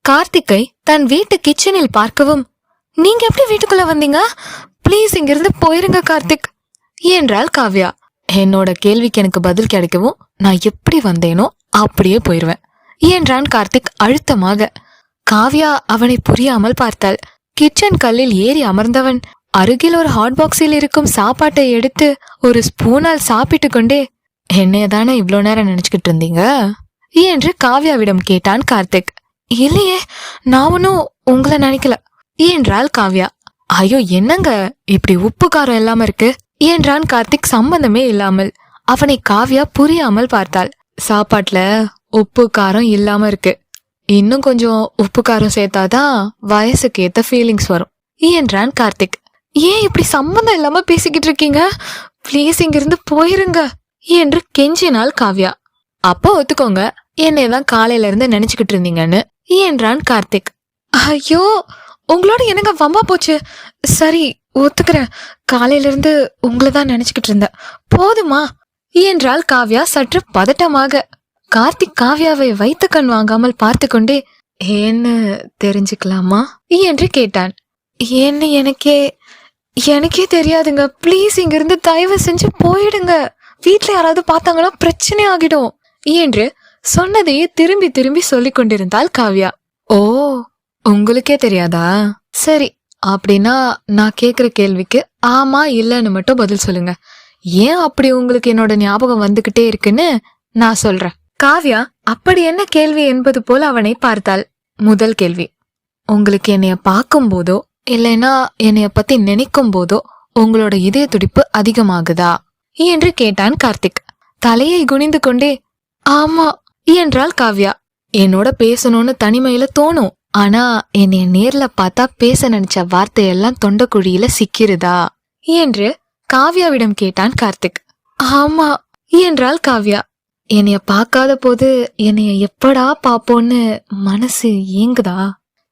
கார்த்திக்கை தன் வீட்டு கிச்சனில் பார்க்கவும், நீங்க எப்படி வீட்டுக்குள்ள வந்தீங்க? பிளீஸ் இங்கிருந்து போயிருங்க கார்த்திக் என்றாள் காவ்யா. என்னோட கேள்விக்கு எனக்கு பதில் கிடைக்கவும் நான் எப்படி வந்தேனோ அப்படியே போயிருவேன் என்றான் கார்த்திக் அழுத்தமாக. காவ்யா அவனை புரியாமல் பார்த்தாள். கிச்சன் கல்லில் ஏறி அமர்ந்தவன் அருகில் ஒரு ஹாட் பாக்ஸில் இருக்கும் சாப்பாட்டை எடுத்து ஒரு ஸ்பூனால் சாப்பிட்டு கொண்டே, என்னையதானே இவ்ளோ நேரம் நினைச்சுக்கிட்டு இருந்தீங்க என்று காவ்யாவிடம் கேட்டான் கார்த்திக். இல்லையே, நான் ஒன்னும் உங்களை நினைக்கல என்றாள் காவ்யா. ஐயோ என்னங்க இப்படி உப்பு காரம் இல்லாம இருக்கு என்றான் கார்த்திக் சம்பந்தமே இல்லாமல். அவனை காவ்யா புரியாமல் பார்த்தாள். சாப்பாட்டுல உப்பு காரம் இல்லாம இருக்கு, இன்னும் கொஞ்சம் உப்பு காரம் சேர்த்தாதான் வயசுக்கு ஏத்த ஃபீலிங்ஸ் வரும் என்றான் கார்த்திக். ஏன் இப்படி சம்பந்தம் இல்லாம பேசிக்கிட்டு இருக்கீங்க? பிளீஸ் இங்கிருந்து போயிருங்க என்று கெஞ்சினாள் காவ்யா. அப்போ ஒத்துக்கோங்க, என்னையதான் காலையில இருந்து நினைச்சுக்கிட்டு இருந்தீங்கன்னு என்றான் கார்த்திக். ஐயோ உங்களோட என்னங்க வம்பா போச்சு. சரி ஒத்துக்கிறேன், காலையில இருந்து உங்களதான் நினைச்சுக்கிட்டு இருந்தேன், போதுமா என்றாள் காவ்யா சற்று பதட்டமாக. கார்த்திக் காவ்யாவை வைத்து கண் வாங்காமல் பார்த்து கொண்டே, ஏன்னு தெரிஞ்சுக்கலாமா என்று கேட்டான். ஏன்னு எனக்கே தெரியாதுங்க, பிளீஸ் இங்கிருந்து தயவு செஞ்சு போயிடுங்க, வீட்டுல யாராவது பார்த்தாங்கன்னா பிரச்சனை ஆகிடும் என்று சொன்னதையே திரும்பி திரும்பி சொல்லிக் கொண்டிருந்தாள் காவ்யா. ஓ உங்களுக்கே தெரியாதா? சரி, அப்படின்னா நான் கேக்குற கேள்விக்கு ஆமா இல்லன்னு மட்டும் பதில் சொல்லுங்க. ஏன் அப்படி உங்களுக்கு என்னோட ஞாபகம் வந்துகிட்டே இருக்குன்னு நான் சொல்றேன். காவ்யா அப்படி என்ன கேள்வி என்பது போல அவனை பார்த்தாள். முதல் கேள்வி, உங்களுக்கு என்னைய பார்க்கும் போதோ இல்லைன்னா என்னைய பத்தி நினைக்கும் போதோ உங்களோட இதய துடிப்பு அதிகமாகுதா என்று கேட்டான் கார்த்திக். தலையை குனிந்து கொண்டே ஆமா என்றாள் காவ்யா. என்னோட பேசணும்னு தனிமையில தோணும், ஆனா என்னைய நேர்ல பார்த்தா பேச நினைச்ச வார்த்தையெல்லாம் தொண்டக்குழியில சிக்கிருதா என்று காவ்யாவிடம் கேட்டான் கார்த்திக். ஆமா என்றாள் காவ்யா. என்னைய பார்க்காத போது என்னைய எப்படா பாப்போன்னு மனசு ஏங்குதா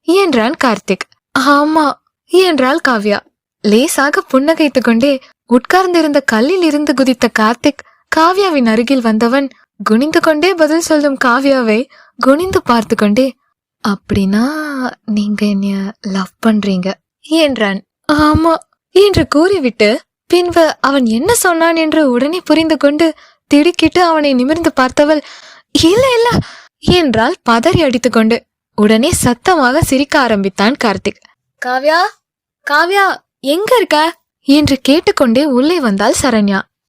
என்றான் கார்த்திக். ஆமா என்றாள் காவ்யா. லேசாக புன்னகைத்து கொண்டே உட்கார்ந்திருந்த கல்லில் இருந்து குதித்த கார்த்திக் காவ்யாவின் அருகில் வந்தவன் குனிந்து கொண்டே பதில் சொல்லும் காவ்யாவை குனிந்து பார்த்து கொண்டே, அப்படின்னா நீங்க என்னைய லவ் பண்றீங்க என்றான். ஆமா என்று கூறிவிட்டு பின்பு அவன் என்ன சொன்னான் என்று உடனே புரிந்து கொண்டு திடுக்கிட்டு அவனை நிமிர்ந்து பார்த்தவள், இல்ல இல்ல என்றால் பதறி அடித்துக் கொண்டு. உடனே சத்தமாக சிரிக்க ஆரம்பித்தான் கார்த்திக். காவ்யா காவ்யா எங்க இருக்க என்று கேட்டுக்கொண்டே உள்ளே வந்தாள் சரண்யா.